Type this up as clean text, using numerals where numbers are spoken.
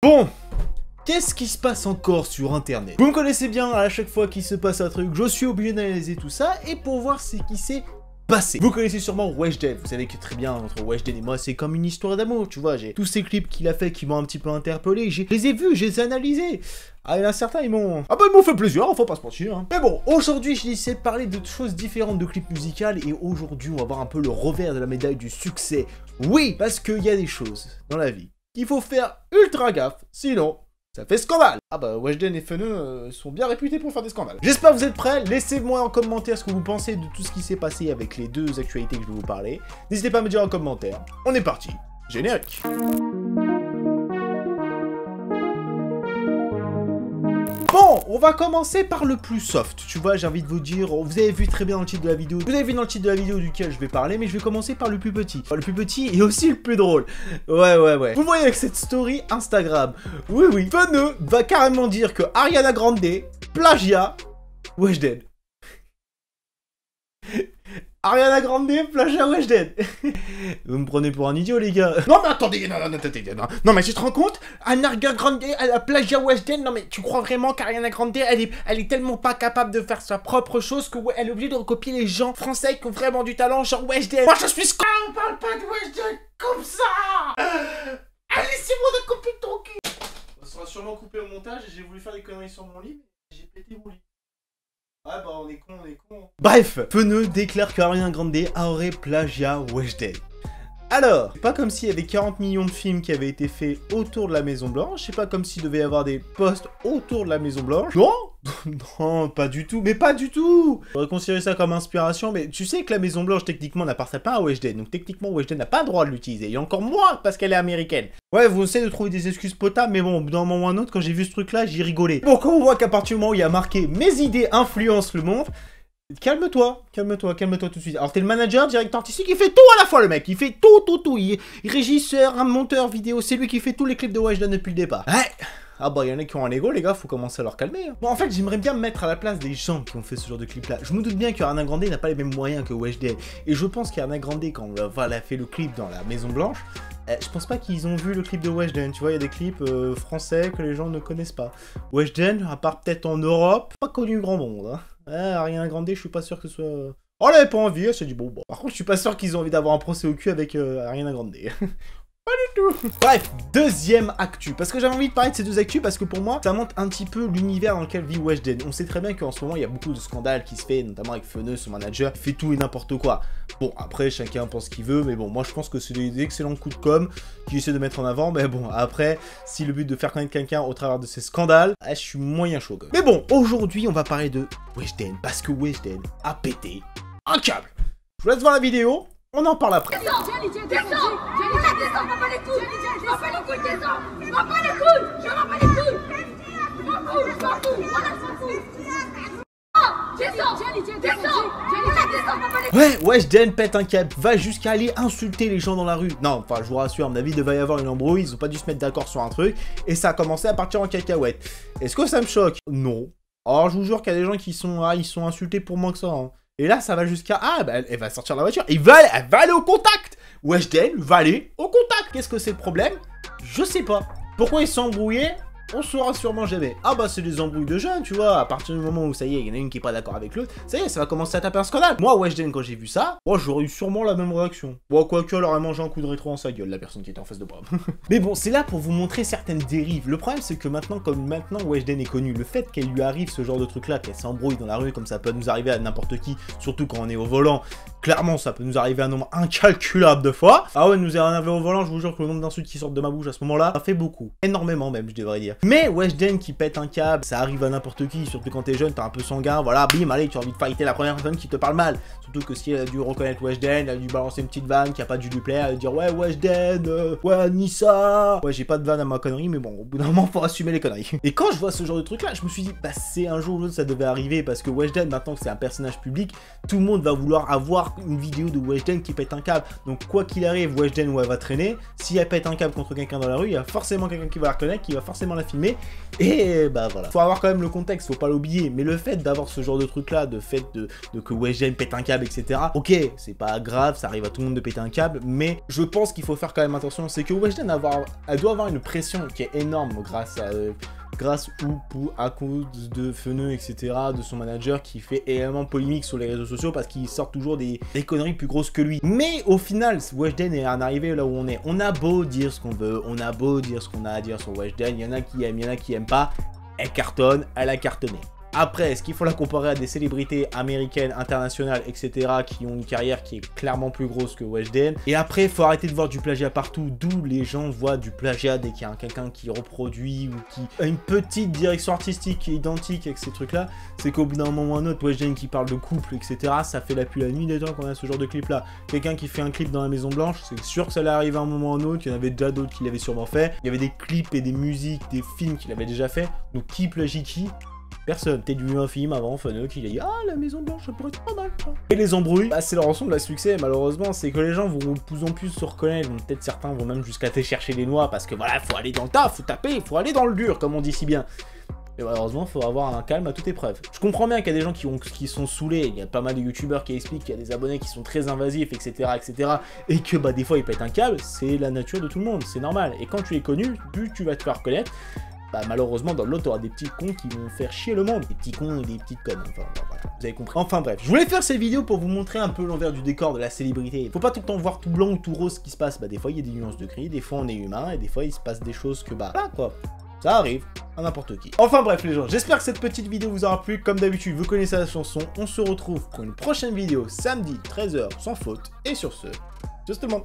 Bon, qu'est-ce qui se passe encore sur internet? Vous me connaissez bien, à chaque fois qu'il se passe un truc, je suis obligé d'analyser tout ça et pour voir ce qui s'est passé. Vous connaissez sûrement Weshden, vous savez que très bien entre Weshden et moi c'est comme une histoire d'amour, tu vois, j'ai tous ces clips qu'il a fait qui m'ont un petit peu interpellé, je les ai vus, je les ai analysés. Ah, il y en a certains, ils m'ont fait plaisir, faut pas se mentir. Hein. Mais bon, aujourd'hui, je décide de parler de choses différentes de clips musicales et aujourd'hui, on va voir un peu le revers de la médaille du succès. Oui, parce qu'il y a des choses dans la vie qu'il faut faire ultra gaffe, sinon ça fait scandale. Ah bah, Weshden et Feneux sont bien réputés pour faire des scandales. J'espère que vous êtes prêts, laissez-moi en commentaire ce que vous pensez de tout ce qui s'est passé avec les deux actualités que je vais vous parler. N'hésitez pas à me dire en commentaire. On est parti, générique. Bon, on va commencer par le plus soft, tu vois, j'ai envie de vous dire, vous avez vu très bien dans le titre de la vidéo, duquel je vais parler, mais je vais commencer par le plus petit. Le plus petit et aussi le plus drôle. Ouais. Vous voyez avec cette story Instagram, oui, Feneux va carrément dire que Ariana Grande plagia Weshden. Ariana Grande plagia Weshden. Vous me prenez pour un idiot, les gars. Non, mais attendez, non, mais tu te rends compte? Ariana Grande, elle a plagiat Weshden. Non, mais tu crois vraiment qu'Ariana Grande, elle est tellement pas capable de faire sa propre chose qu'elle est obligée de recopier les gens français qui ont vraiment du talent, genre Weshden. Moi, je suis on parle pas de Weshden comme ça. Laissez-moi de couper ton cul. Ça sera sûrement coupé au montage. J'ai voulu faire des conneries sur mon lit, mais j'ai pété mon lit. Ah bah on est con. Bref, Feneux déclare qu'Ariana Grande aurait plagiat Weshden. Alors, c'est pas comme s'il y avait 40 millions de films qui avaient été faits autour de la Maison Blanche, c'est pas comme s'il devait y avoir des posts autour de la Maison Blanche. Non, non, pas du tout, mais pas du tout. On pourrait considérer ça comme inspiration, mais tu sais que la Maison Blanche techniquement n'appartient pas à Weshden, donc techniquement Weshden n'a pas le droit de l'utiliser, et encore moins parce qu'elle est américaine. Ouais, vous essayez de trouver des excuses potables, mais bon, d'un moment ou un autre, quand j'ai vu ce truc-là, j'ai rigolé. Bon, quand on voit qu'à partir du moment où il y a marqué « Mes idées influencent le monde », calme-toi tout de suite. Alors t'es le manager, directeur artistique, il fait tout à la fois le mec, il fait tout. Il régisseur, un monteur vidéo, c'est lui qui fait tous les clips de Weshden depuis le départ. Ouais. Ah bah il y en a qui ont un ego les gars, faut commencer à leur calmer. Hein. Bon en fait j'aimerais bien me mettre à la place des gens qui ont fait ce genre de clip là. Je me doute bien qu'Ariana Grande n'a pas les mêmes moyens que Weshden. Et je pense qu'Ariana Grande quand elle a fait le clip dans la Maison Blanche, je pense pas qu'ils ont vu le clip de Weshden, tu vois, il y a des clips français que les gens ne connaissent pas. Weshden, à part peut-être en Europe, pas connu grand monde. Hein. Ariana Grande, je suis pas sûr que ce soit... Oh, elle avait pas envie, elle s'est dit bon. Par contre, je suis pas sûr qu'ils ont envie d'avoir un procès au cul avec Ariana Grande. Pas du tout. Bref, deuxième actu. Parce que j'avais envie de parler de ces deux actus parce que pour moi, ça montre un petit peu l'univers dans lequel vit Weshden. On sait très bien qu'en ce moment, il y a beaucoup de scandales qui se fait, notamment avec Feneux, son manager, qui fait tout et n'importe quoi. Bon, après, chacun pense ce qu'il veut, mais bon, moi je pense que c'est des excellents coups de com' qu'il essaie de mettre en avant. Mais bon, après, si le but de faire connaître quelqu'un au travers de ces scandales, je suis moyen chaud. Mais bon, aujourd'hui, on va parler de Weshden parce que Weshden a pété un câble. Je vous laisse voir la vidéo. On en parle après. Ouais, Weshden pète un câble, va jusqu'à aller insulter les gens dans la rue. Non, enfin, je vous rassure, à mon avis, il devait y avoir une embrouille, ils ont pas dû se mettre d'accord sur un truc, et ça a commencé à partir en cacahuète. Est-ce que ça me choque? Non. Alors, je vous jure qu'il y a des gens qui sont, ils sont insultés pour moins que ça, hein. Et là, ça va jusqu'à... Ah, bah, elle va sortir de la voiture. Elle va aller au contact. Weshden va aller au contact. Qu'est-ce que c'est le problème? Je sais pas. Pourquoi ils sont embrouillés? On saura sûrement jamais. Ah bah c'est des embrouilles de jeunes, tu vois, à partir du moment où ça y est, il y en a une qui est pas d'accord avec l'autre, ça y est, ça va commencer à taper un scandale. Moi, Weshden, quand j'ai vu ça, moi j'aurais eu sûrement la même réaction. Bon, quoique, elle aurait mangé un coup de rétro en sa gueule, la personne qui était en face de moi. Mais bon, c'est là pour vous montrer certaines dérives. Le problème, c'est que maintenant, comme maintenant Weshden est connu, le fait qu'elle lui arrive ce genre de truc-là, qu'elle s'embrouille dans la rue, comme ça peut nous arriver à n'importe qui, surtout quand on est au volant, clairement, ça peut nous arriver un nombre incalculable de fois. Ah ouais, nous est arrivé au volant, je vous jure que le nombre d'insultes qui sortent de ma bouche à ce moment-là, ça fait beaucoup. Énormément même, je devrais dire. Mais Weshden qui pète un câble, ça arrive à n'importe qui, surtout quand t'es jeune, t'es un peu sanguin, voilà, bim, allez, tu as envie de fighter la première personne qui te parle mal. Surtout que si elle a dû reconnaître Weshden, elle a dû balancer une petite vanne qui a pas dû lui plaire, elle a dû dire ouais, Weshden, ouais, Nissa. Ouais, j'ai pas de vanne à ma connerie, mais bon, au bout d'un moment, faut assumer les conneries. Et quand je vois ce genre de truc là, je me suis dit, bah, c'est un jour ou l'autre, ça devait arriver, parce que Weshden, maintenant que c'est un personnage public, tout le monde va vouloir avoir une vidéo de Weshden qui pète un câble. Donc quoi qu'il arrive, Weshden où elle va traîner, si elle pète un câble contre quelqu'un dans la rue, il y a forcément quelqu'un qui va la reconnaître, qui va forcément la filmer. Et bah voilà. Faut avoir quand même le contexte, faut pas l'oublier. Mais le fait d'avoir ce genre de truc là, de fait de que Weshden pète un câble, etc. Ok, c'est pas grave, ça arrive à tout le monde de péter un câble, mais je pense qu'il faut faire quand même attention. C'est que Weshden elle doit avoir une pression qui est énorme grâce ou à cause de Feneux, etc., de son manager qui fait énormément polémique sur les réseaux sociaux parce qu'il sort toujours des conneries plus grosses que lui. Mais au final, Weshden est en arrivé là où on est. On a beau dire ce qu'on veut, on a beau dire ce qu'on a à dire sur Weshden, il y en a qui aiment, il y en a qui aiment pas. Elle cartonne, elle a cartonné. Après, est-ce qu'il faut la comparer à des célébrités américaines, internationales, etc. qui ont une carrière qui est clairement plus grosse que Weshden? Et après, il faut arrêter de voir du plagiat partout, d'où les gens voient du plagiat dès qu'il y a quelqu'un qui reproduit ou qui a une petite direction artistique qui est identique avec ces trucs-là. C'est qu'au bout d'un moment ou un autre, Weshden qui parle de couple, etc. ça fait la pluie la nuit des temps qu'on a ce genre de clip-là. Quelqu'un qui fait un clip dans la Maison Blanche, c'est sûr que ça allait arriver à un moment ou un autre, il y en avait déjà d'autres qui l'avaient sûrement fait. Il y avait des clips et des musiques, des films qu'il avait déjà fait. Donc qui plagie qui? Personne. Peut-être vu un film avant, Feneux, qui a dit « Ah, la Maison Blanche, ça pourrait être pas mal. » Et les embrouilles, bah, c'est leur rançon de la succès, malheureusement. C'est que les gens vont de plus en plus se reconnaître. Peut-être certains vont même jusqu'à te chercher les noix, parce que voilà, faut aller dans le tas, faut taper, faut aller dans le dur, comme on dit si bien. Et malheureusement, il faut avoir un calme à toute épreuve. Je comprends bien qu'il y a des gens qui sont saoulés, il y a pas mal de youtubeurs qui expliquent qu'il y a des abonnés qui sont très invasifs, etc., etc., et que bah, des fois ils pètent un câble, c'est la nature de tout le monde, c'est normal. Et quand tu es connu, plus tu vas te faire reconnaître. Bah malheureusement dans l'autre t'auras des petits cons qui vont faire chier le monde, des petits cons et des petites connes, enfin voilà, vous avez compris. Enfin bref, je voulais faire cette vidéo pour vous montrer un peu l'envers du décor de la célébrité. Faut pas tout le temps voir tout blanc ou tout rose ce qui se passe, bah des fois il y a des nuances de gris, des fois on est humain et des fois il se passe des choses que bah là quoi, ça arrive à n'importe qui. Enfin bref les gens, j'espère que cette petite vidéo vous aura plu, comme d'habitude vous connaissez la chanson, on se retrouve pour une prochaine vidéo samedi 13h sans faute, et sur ce, just le monde.